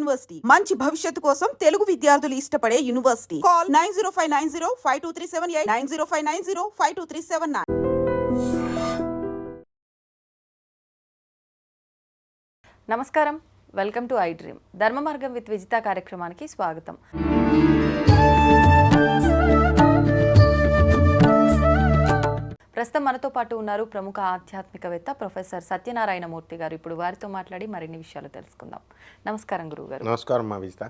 University మంచి భవిష్యత్తు కోసం తెలుగు విద్యార్థులు ఇష్టపడే యూనివర్సిటీ. కాల్ 9059052378 9059052379. నమస్కారం, వెల్కమ్ టు ఐ డ్రీమ్. ధర్మ మార్గం విత్ విజిత కార్యక్రమానికి స్వాగతం. ప్రస్తుతం మనతో పాటు ఉన్నారు ప్రముఖ ఆధ్యాత్మికవేత్త ప్రొఫెసర్ సత్యనారాయణ మూర్తి గారు. ఇప్పుడు వారితో మాట్లాడి మరిన్ని విషయాలు తెలుసుకుందాం. నమస్కారం గురుగారు. నమస్కారం మా విజిత.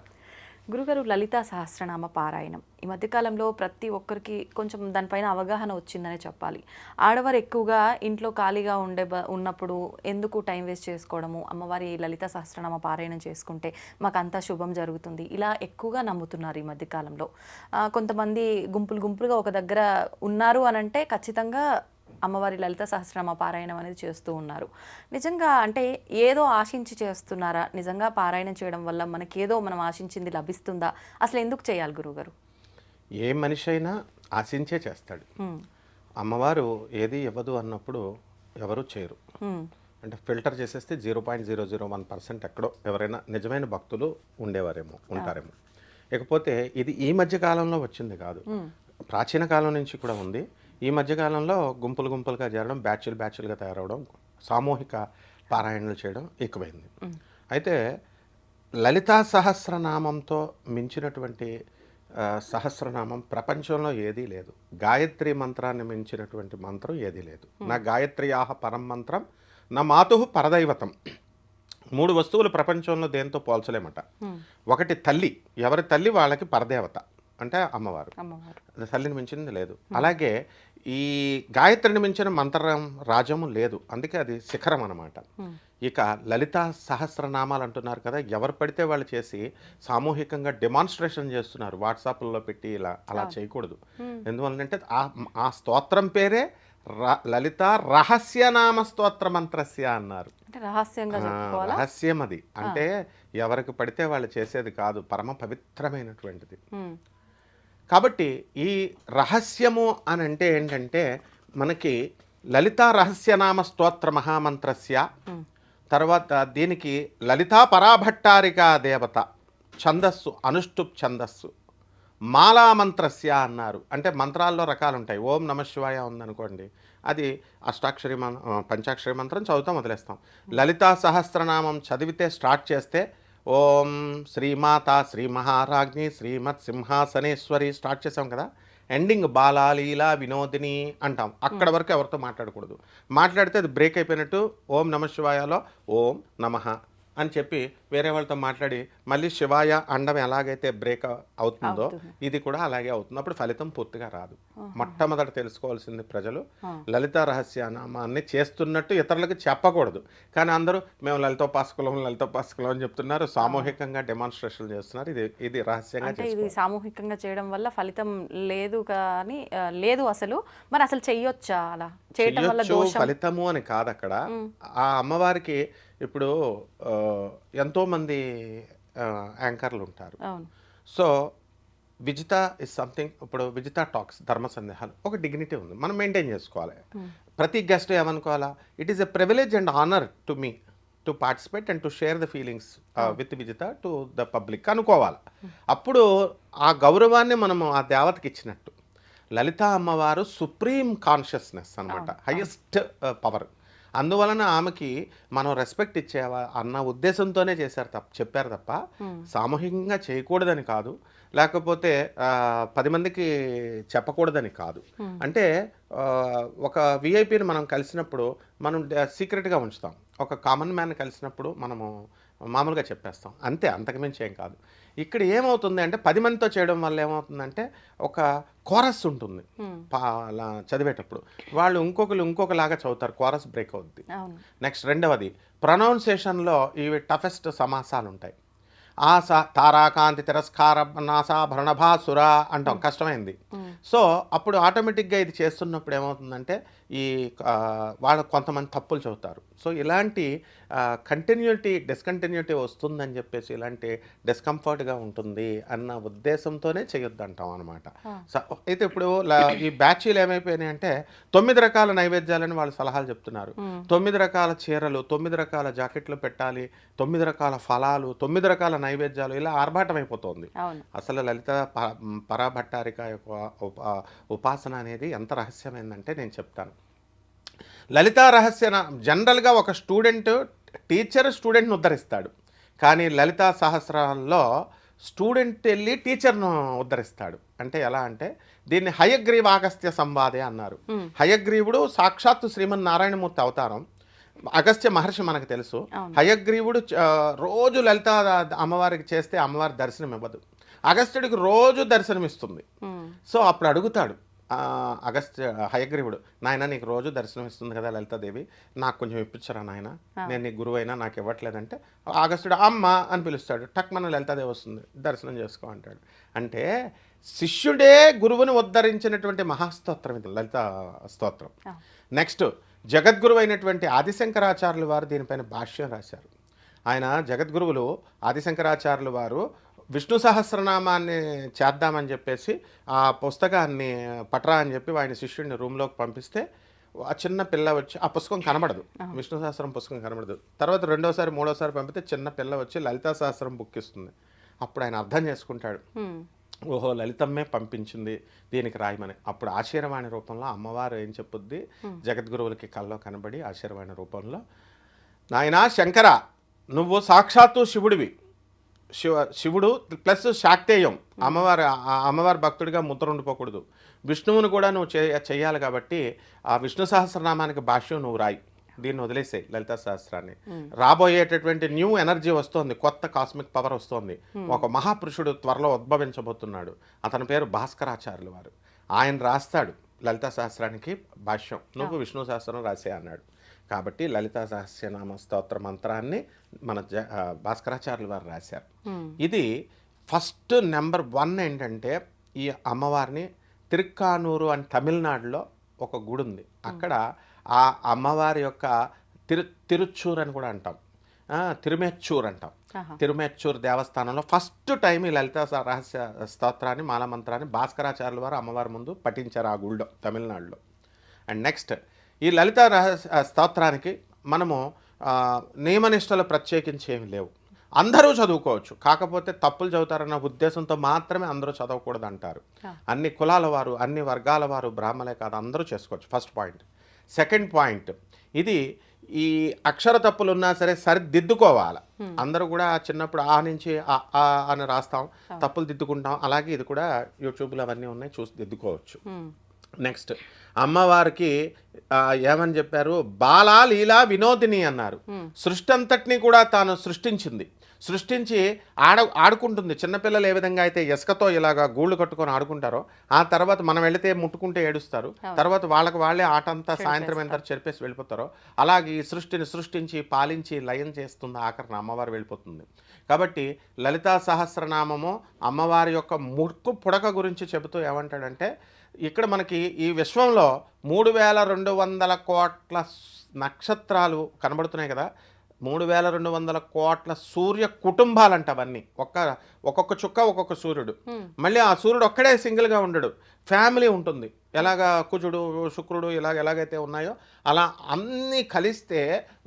గురుగారు, లలితా సహస్రనామ పారాయణం ఈ మధ్యకాలంలో ప్రతి ఒక్కరికి కొంచెం దానిపైన అవగాహన వచ్చిందనే చెప్పాలి. ఆడవారు ఎక్కువగా ఇంట్లో ఖాళీగా ఉన్నప్పుడు ఎందుకు టైం వేస్ట్ చేసుకోవడము, అమ్మవారి లలితా సహస్రనామ పారాయణం చేసుకుంటే మాకు అంతా శుభం జరుగుతుంది, ఇలా ఎక్కువగా నమ్ముతున్నారు ఈ మధ్యకాలంలో. కొంతమంది గుంపులుగా ఒక దగ్గర ఉన్నారు అనంటే ఖచ్చితంగా అమ్మవారి లలిత సహస్రనామ పారాయణం అనేది చేస్తూ ఉన్నారు. నిజంగా అంటే ఏదో ఆశించి చేస్తున్నారా? నిజంగా పారాయణం చేయడం వల్ల మనకేదో మనం ఆశించింది లభిస్తుందా? అసలు ఎందుకు చేయాలి గురువుగారు? ఏ మనిషి అయినా ఆశించే చేస్తాడు. అమ్మవారు ఏది ఇవ్వదు అన్నప్పుడు ఎవరు చేయరు. అంటే ఫిల్టర్ చేసేస్తే 0.001% ఎక్కడో ఎవరైనా నిజమైన భక్తులు ఉంటారేమో. ఇకపోతే ఇది ఈ మధ్య కాలంలో వచ్చింది కాదు, ప్రాచీన కాలం నుంచి కూడా ఉంది. ఈ మధ్యకాలంలో గుంపులుగా చేరడం, బ్యాచ్లుగా తయారవడం, సామూహిక పారాయణలు చేయడం ఎక్కువైంది. అయితే లలితా సహస్రనామంతో మించినటువంటి సహస్రనామం ప్రపంచంలో ఏదీ లేదు. గాయత్రి మంత్రాన్ని మించినటువంటి మంత్రం ఏదీ లేదు. నా గాయత్ర్యాహ పరం మంత్రం నా మాతుహు పరదైవతం. 3 వస్తువులు ప్రపంచంలో దేంతో పోల్చలేమట. ఒకటి తల్లి, ఎవరి తల్లి వాళ్ళకి పరదేవత అంటే అమ్మవారు. తల్లిని మించింది లేదు. అలాగే ఈ గాయత్రిని మించిన మంత్రం రాజము లేదు, అందుకే అది శిఖరం అన్నమాట. ఇక లలితా సహస్రనామాలు అంటున్నారు కదా, ఎవరు పడితే వాళ్ళు చేసి సామూహికంగా డెమాన్స్ట్రేషన్ చేస్తున్నారు, వాట్సాప్లో పెట్టి అలా చేయకూడదు. ఎందువల్లంటే ఆ స్తోత్రం పేరే లలిత రహస్యనామ స్తోత్ర మంత్రస్య అన్నారు. రహస్యం అది. అంటే ఎవరికి పడితే వాళ్ళు చేసేది కాదు, పరమ పవిత్రమైనటువంటిది. కాబట్టి ఈ రహస్యము అని అంటే ఏంటంటే మనకి లలితా రహస్యనామ స్తోత్ర మహామంత్రస్య, తర్వాత దీనికి లలితా పరాభట్టారికా దేవత ఛందస్సు అనుష్టుప్ ఛందస్సు మాలామంత్రస్య అన్నారు. అంటే మంత్రాల్లో రకాలు ఉంటాయి. ఓం నమ శివాయ ఉందనుకోండి, అది అష్టాక్షరి పంచాక్షరి మంత్రం చదువుతాం, వదిలేస్తాం. లలితా సహస్రనామం చదివితే స్టార్ట్ చేస్తే ఓం శ్రీమాతా శ్రీ మహారాజ్ఞి శ్రీమత్ సింహాసనేశ్వరి స్టార్ట్ చేసాం కదా, ఎండింగ్ బాలా లీలా వినోదిని అంటాం. అక్కడ వరకు ఎవరితో మాట్లాడకూడదు. మాట్లాడితే అది బ్రేక్ అయిపోయినట్టు. ఓం నమ శివాయలో ఓం నమః అని చెప్పి వేరే వాళ్ళతో మాట్లాడి మళ్ళీ శివాయ అండం ఎలాగైతే బ్రేక్ అవుతుందో ఇది కూడా అలాగే అవుతుంది. అప్పుడు ఫలితం పూర్తిగా రాదు. మొట్టమొదట తెలుసుకోవాల్సింది ప్రజలు లలితా రహస్యనామాన్ని చేస్తున్నట్టు ఇతరులకు చెప్పకూడదు. కానీ అందరూ మేము లలితోపాసకులం అని చెప్తున్నారు, సామూహికంగా డెమాన్స్ట్రేషన్ చేస్తున్నారు. ఇది రహస్యంగా ఇది సామూహికంగా చేయడం వల్ల ఫలితం లేదు, కానీ లేదు అసలు. మరి అసలు చెయ్యొచ్చా? అలా చేయడం వల్ల ఫలితము అని కాదు అక్కడ. ఆ అమ్మవారికి ఇప్పుడు ఎంతోమంది యాంకర్లు ఉంటారు. So Vijitha is something. ఇప్పుడు విజిత టాక్స్ ధర్మ సందేహాలు ఒక డిగ్నిటీ ఉంది, మనం మెయింటైన్ చేసుకోవాలి. ప్రతి గెస్ట్ ఏమనుకోవాలా, it is a privilege and honour to me to participate and to share the feelings with Vijitha to the public అనుకోవాలి. అప్పుడు ఆ గౌరవాన్ని మనము ఆ దేవతకి ఇచ్చినట్టు. లలిత అమ్మవారు సుప్రీం కాన్షియస్నెస్ అనమాట, హైయెస్ట్ పవర్. అందువలన ఆమెకి మనం రెస్పెక్ట్ ఇచ్చేవా అన్న ఉద్దేశంతోనే చెప్పారు తప్ప సామూహికంగా చేయకూడదని కాదు, లేకపోతే 10 మందికి చెప్పకూడదని కాదు. అంటే ఒక విఐపిని మనం కలిసినప్పుడు మనం సీక్రెట్గా ఉంచుతాం, ఒక కామన్ మ్యాన్ కలిసినప్పుడు మనము మామూలుగా చెప్పేస్తాం, అంతే, అంతకుమించి ఏం కాదు. ఇక్కడ ఏమవుతుంది అంటే 10 మందితో చేయడం వల్ల ఏమవుతుందంటే ఒక కోరస్ ఉంటుంది. అలా చదివేటప్పుడు వాళ్ళు ఇంకొకలాగా చదువుతారు, కోరస్ బ్రేక్ అవుద్ది. నెక్స్ట్ రెండవది ప్రొనౌన్సియేషన్లో ఇవి టఫెస్ట్ సమాసాలు ఉంటాయి. తారాకాంతి తిరస్కార నాసాభరణభాసుర అంటాం, కష్టమైంది. సో అప్పుడు ఆటోమేటిక్గా ఇది చేస్తున్నప్పుడు ఏమవుతుందంటే ఈ వాళ్ళు కొంతమంది తప్పులు చదువుతారు. సో ఇలాంటి డిస్కంటిన్యూటీ వస్తుందని చెప్పేసి, ఇలాంటి డిస్కంఫర్ట్గా ఉంటుంది అన్న ఉద్దేశంతోనే చేయొద్దు అంటాం అనమాట. అయితే ఇప్పుడు ఈ బ్యాచీలు ఏమైపోయినాయి అంటే 9 రకాల నైవేద్యాలని వాళ్ళు సలహాలు చెప్తున్నారు. 9 రకాల చీరలు, 9 రకాల జాకెట్లు పెట్టాలి, 9 రకాల ఫలాలు, 9 రకాల నైవేద్యాలు ఇలా ఆర్భాటం అయిపోతుంది. అవును. అసలు లలిత పరాభట్టారిక యొక్క ఉపాసన అనేది ఎంత రహస్యమైందంటే నేను చెప్తాను. లలితా రహస్య జనరల్గా ఒక టీచర్ స్టూడెంట్ని ఉద్ధరిస్తాడు, కానీ లలితా సహస్రాల్లో స్టూడెంట్ వెళ్ళి టీచర్ను ఉద్ధరిస్తాడు. అంటే ఎలా అంటే దీన్ని హయగ్రీవ అగస్త్య సంవాదే అన్నారు. హయగ్రీవుడు సాక్షాత్తు శ్రీమన్నారాయణమూర్తి అవతారం. అగస్త్య మహర్షి మనకు తెలుసు. హయగ్రీవుడు రోజు లలిత అమ్మవారికి చేస్తే అమ్మవారి దర్శనం ఇవ్వదు, అగస్త్యుడికి రోజు దర్శనం ఇస్తుంది. సో అప్పుడు అడుగుతాడు హయగ్రీవుడు, నాయన నీకు రోజు దర్శనం ఇస్తుంది కదా లలితాదేవి, నాకు కొంచెం ఇప్పించరా నాయన, నేను నీ గురువు అయినా నాకు ఇవ్వట్లేదంటే అగస్త్యుడు అమ్మ అని పిలుస్తాడు. టక్ మన లలితాదేవి వస్తుంది, దర్శనం చేసుకో అంటాడు. అంటే శిష్యుడే గురువుని ఉద్ధరించినటువంటి మహాస్తోత్రం ఇది లలితా స్తోత్రం. నెక్స్ట్ జగద్గురువు అయినటువంటి ఆదిశంకరాచార్యులు వారు దీనిపైన భాష్యం రాశారు. ఆయన జగద్గురువులు ఆదిశంకరాచార్యులు వారు విష్ణు సహస్రనామాన్ని చేద్దామని చెప్పేసి ఆ పుస్తకాన్ని పట్రా అని చెప్పి ఆయన శిష్యుడిని రూమ్లోకి పంపిస్తే ఆ చిన్న పిల్ల వచ్చి ఆ పుస్తకం కనబడదు, విష్ణు సహస్రం పుస్తకం కనబడదు. తర్వాత రెండోసారి మూడోసారి పంపితే చిన్న పిల్ల వచ్చి లలితా సహస్రం బుక్ ఇస్తుంది. అప్పుడు ఆయన అర్థం చేసుకుంటాడు, ఓహో లలితమ్మే పంపించింది దీనికి రాయమని. అప్పుడు ఆశీర్వాణి రూపంలో అమ్మవారు ఏం చెప్పుద్ది, జగద్గురువులకి కల్లో కనబడి ఆశీర్వాణి రూపంలో, నాయనా శంకర నువ్వు సాక్షాత్తు శివుడివి, శివుడు ప్లస్ శాక్తేయం, అమ్మవారి భక్తుడిగా ముద్ర ఉండిపోకూడదు, విష్ణువుని కూడా నువ్వు చేయాలి కాబట్టి ఆ విష్ణు సహస్రనామానికి భాష్యం నువ్వు రాయి, దీన్ని వదిలేసాయి లలితా సహస్రాన్ని. రాబోయేటటువంటి న్యూ ఎనర్జీ వస్తోంది, కొత్త కాస్మిక్ పవర్ వస్తోంది, ఒక మహాపురుషుడు త్వరలో ఉద్భవించబోతున్నాడు, అతని పేరు భాస్కరాచార్యులు వారు. ఆయన రాస్తాడు లలితా సహస్రానికి భాష్యం, నువ్వు విష్ణు సహస్రం రాసే అన్నాడు. కాబట్టి లలితా సహస్రనామ స్తోత్ర మంత్రాన్ని మన భాస్కరాచార్యులు వారు రాశారు. ఇది ఫస్ట్ నెంబర్ 1 ఏంటంటే ఈ అమ్మవారిని తిరుక్కానూరు అని తమిళనాడులో ఒక గుడి ఉంది, అక్కడ ఆ అమ్మవారి యొక్క తిరుచ్చూర్ అని కూడా అంటాం, తిరుమెచ్చూర్ అంటాం. తిరుమెచ్చూర్ దేవస్థానంలో ఫస్ట్ టైం ఈ లలితా రహస్య స్తోత్రాన్ని మాలమంత్రాన్ని భాస్కరాచార్యుల వారు అమ్మవారి ముందు పఠించారు ఆ గుళ్ళో తమిళనాడులో. అండ్ నెక్స్ట్ ఈ లలితా రహస్య స్తోత్రానికి మనము నియమనిష్టలు ప్రత్యేకించి ఏమి లేవు, అందరూ చదువుకోవచ్చు, కాకపోతే తప్పులు చదువుతారన్న ఉద్దేశంతో మాత్రమే అందరూ చదవకూడదు అంటారు. అన్ని కులాల వారు అన్ని వర్గాల వారు బ్రాహ్మలే కాదు అందరూ చేసుకోవచ్చు, ఫస్ట్ పాయింట్. సెకండ్ పాయింట్, ఇది ఈ అక్షర తప్పులు ఉన్నా సరే సరిదిద్దుకోవాలి. అందరూ కూడా చిన్నప్పుడు ఆ నుంచి ఆ అని రాస్తాం, తప్పులు దిద్దుకుంటాం, అలాగే ఇది కూడా యూట్యూబ్లో అవన్నీ ఉన్నాయి, చూసి దిద్దుకోవచ్చు. నెక్స్ట్ అమ్మవారికి ఏమని చెప్పారు, బాలా లీలా వినోదిని అన్నారు. సృష్టి అంతటినీ కూడా తాను సృష్టించి ఆడుకుంటుంది. చిన్నపిల్లలు ఏ విధంగా అయితే ఇసుకతో ఇలాగా గూళ్ళు కట్టుకొని ఆడుకుంటారో, ఆ తర్వాత మనం వెళితే ముట్టుకుంటే ఏడుస్తారు, తర్వాత వాళ్ళే ఆట అంతా సాయంత్రం ఎంత చెరిపేసి వెళ్ళిపోతారో, అలాగే ఈ సృష్టిని సృష్టించి పాలించి లయం చేస్తుంది, ఆఖరిన అమ్మవారు వెళ్ళిపోతుంది. కాబట్టి లలితా సహస్రనామము అమ్మవారి యొక్క ముక్కు పుడక గురించి చెబుతూ ఏమంటాడంటే, ఇక్కడ మనకి ఈ విశ్వంలో 3200 కోట్ల నక్షత్రాలు కనబడుతున్నాయి కదా, 3200 కోట్ల సూర్య కుటుంబాలంట అవన్నీ, ఒక్కొక్క చుక్క ఒక్కొక్క సూర్యుడు. మళ్ళీ ఆ సూర్యుడు ఒక్కడే సింగిల్గా ఉండడు, ఫ్యామిలీ ఉంటుంది. ఎలాగా కుజుడు శుక్రుడు ఎలాగైతే ఉన్నాయో అలా అన్నీ కలిస్తే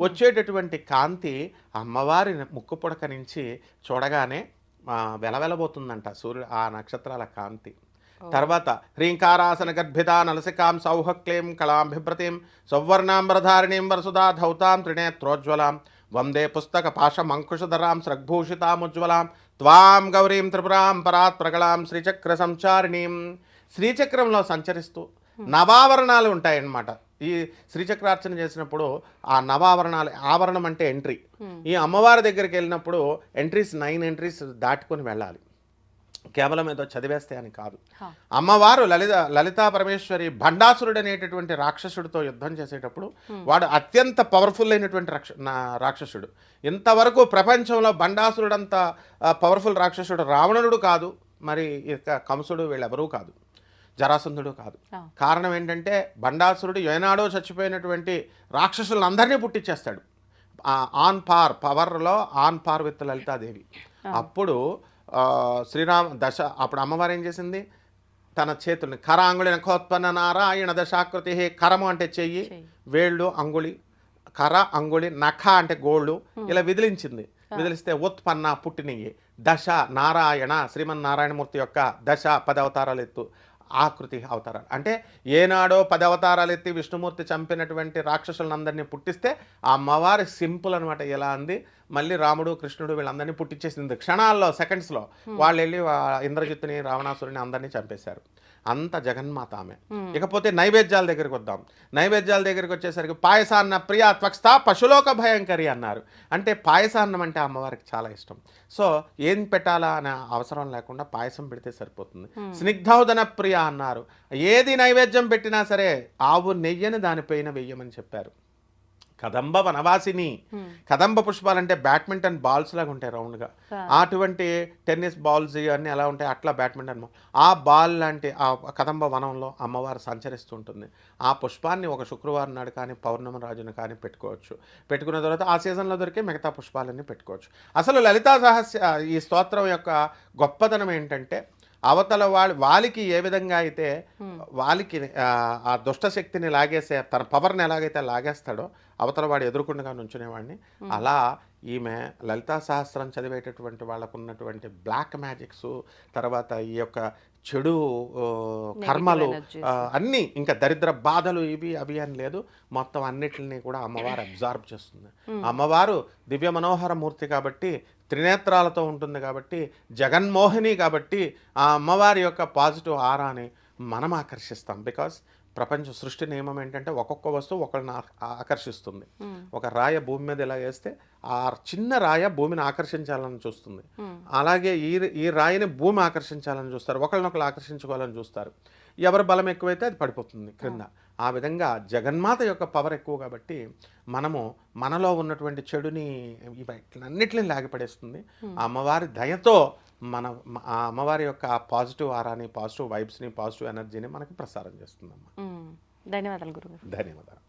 వచ్చేటటువంటి కాంతి అమ్మవారి ముక్కు పుడక నుంచి చూడగానే వెలవెలబోతుందంట సూర్యుడు, ఆ నక్షత్రాల కాంతి. తర్వాత హ్రీంకారాసన గర్భిత నలసికాం సౌహక్లీం కళాం బిభ్రతీం సౌవర్ణాంబరధారిణీం వరసుదా ధౌతాం త్రినేత్రోజ్వలాం వందే పుస్తక పాశమంకుశధరాం స్రగ్భూషితాముజ్వలాం త్వాం గౌరీం త్రిపురాం పరాత్ ప్రగళాం శ్రీచక్ర సంచారిణీం. శ్రీచక్రంలో సంచరిస్తూ నవావరణాలు ఉంటాయన్నమాట. ఈ శ్రీచక్రార్చన చేసినప్పుడు ఆ నవావరణాలు, ఆవరణం అంటే ఎంట్రీ, ఈ అమ్మవారి దగ్గరికి వెళ్ళినప్పుడు 9 ఎంట్రీస్ దాటుకొని వెళ్ళాలి, కేవలం ఏదో చదివేస్తే అని కాదు. అమ్మవారు లలితా పరమేశ్వరి భండాసురుడు అనేటటువంటి రాక్షసుడితో యుద్ధం చేసేటప్పుడు వాడు అత్యంత పవర్ఫుల్ అయినటువంటి రాక్షసుడు. ఇంతవరకు ప్రపంచంలో భండాసురుడంత పవర్ఫుల్ రాక్షసుడు రావణుడు కాదు, మరి ఇక కంసుడు వీళ్ళెవరూ కాదు, జరాసంధుడు కాదు. కారణం ఏంటంటే భండాసురుడు ఏనాడో చచ్చిపోయినటువంటి రాక్షసులను అందరినీ పుట్టించేస్తాడు, ఆన్ పార్ పవర్లో ఆన్ పార్ విత్ లలితాదేవి. అప్పుడు అప్పుడు అమ్మవారు ఏం చేసింది, తన చేతుల్ని కరాంగుళి నఖోత్పన్న నారాయణ దశాకృతి, కరము అంటే చెయ్యి, వేళ్ళు అంగుళి, కర అంగుళి, నఖ అంటే గోళ్ళు, ఇలా విదిలించింది. విదిలిస్తే ఉత్పన్న పుట్టినయ్యి, దశ నారాయణ శ్రీమన్నారాయణమూర్తి యొక్క దశ 10 అవతారాలు ఎత్తు, ఆకృతి అవతారాలు అంటే ఏనాడో 10 అవతారాలు ఎత్తి విష్ణుమూర్తి చంపినటువంటి రాక్షసులందరినీ పుట్టిస్తే ఆ అమ్మవారి సింపుల్ అనమాట. ఎలా అంది మళ్ళీ రాముడు కృష్ణుడు వీళ్ళందరినీ పుట్టించేసింది క్షణాల్లో, సెకండ్స్లో. వాళ్ళు వెళ్ళి ఇంద్రజిత్తుని రావణాసురుని అందరినీ చంపేశారు. అంత జగన్మాత ఆమె. ఇకపోతే నైవేద్యాల దగ్గరికి వద్దాం. నైవేద్యాల దగ్గరికి వచ్చేసరికి పాయసాన్న ప్రియ త్వక్స్థ పశులోక భయంకరి అన్నారు. అంటే పాయసాన్నం అంటే అమ్మవారికి చాలా ఇష్టం. సో ఏం పెట్టాలా అనే అవసరం లేకుండా పాయసం పెడితే సరిపోతుంది. స్నిగ్ధౌదన ప్రియ అన్నారు. ఏది నైవేద్యం పెట్టినా సరే ఆవు నెయ్యని దానిపైన వెయ్యమని చెప్పారు. కదంబ వనవాసిని. కదంబ పుష్పాలంటే బ్యాడ్మింటన్ బాల్స్ లాగా ఉంటాయి రౌండ్గా. అటువంటి టెన్నిస్ బాల్స్ ఇవన్నీ ఎలా ఉంటాయి అట్లా బ్యాడ్మింటన్ బాల్. ఆ బాల్ లాంటి ఆ కదంబ వనంలో అమ్మవారు సంచరిస్తుంటుంది. ఆ పుష్పాన్ని ఒక శుక్రవారం నాడు కానీ పౌర్ణమి రాజును కానీ పెట్టుకోవచ్చు. పెట్టుకున్న తర్వాత ఆ సీజన్లో దొరికే మిగతా పుష్పాలన్నీ పెట్టుకోవచ్చు. అసలు లలితా సహస్ర ఈ స్తోత్రం యొక్క గొప్పతనం ఏంటంటే అవతల వాళ్ళకి ఏ విధంగా అయితే వాళ్ళకి ఆ దుష్ట శక్తిని లాగేసే తన పవర్ని ఎలాగైతే లాగేస్తాడో అవతల వాడు ఎదుర్కొండగా నుంచునేవాడిని, అలా ఈమె లలితా సహస్రం చదివేటటువంటి వాళ్ళకు ఉన్నటువంటి బ్లాక్ మ్యాజిక్స్, తర్వాత ఈ యొక్క చెడు కర్మలు అన్నీ, ఇంకా దరిద్ర బాధలు ఇవి అవి అని లేదు, మొత్తం అన్నిటిని కూడా అమ్మవారు అబ్జార్బ్ చేస్తుంది. అమ్మవారు దివ్య మనోహర మూర్తి కాబట్టి, త్రినేత్రాలతో ఉంటుంది కాబట్టి, జగన్మోహిని కాబట్టి ఆ అమ్మవారి యొక్క పాజిటివ్ ఆరాని మనం ఆకర్షిస్తాం. బికాస్ ప్రపంచ సృష్టి నియమం ఏంటంటే ఒక్కొక్క వస్తువు ఒకరిని ఆకర్షిస్తుంది. ఒక రాయ భూమి మీద ఇలా వేస్తే ఆ చిన్న రాయ భూమిని ఆకర్షించాలని చూస్తుంది. అలాగే ఈ రాయిని భూమి ఆకర్షించాలని చూస్తారు, ఒకరినొకరు ఆకర్షించుకోవాలని చూస్తారు. ఎవరి బలం ఎక్కువైతే అది పడిపోతుంది క్రింద. ఆ విధంగా జగన్మాత యొక్క పవర్ ఎక్కువ కాబట్టి మనము మనలో ఉన్నటువంటి చెడుని ఇవన్నిటిని లాగిపడేస్తుంది. ఆ అమ్మవారి దయతో ఆ అమ్మవారి యొక్క పాజిటివ్ ఆరాని, పాజిటివ్ వైబ్స్ని, పాజిటివ్ ఎనర్జీని మనకి ప్రసారం చేస్తుందమ్మా. ధన్యవాదాలు గురుగారు. ధన్యవాదాలు.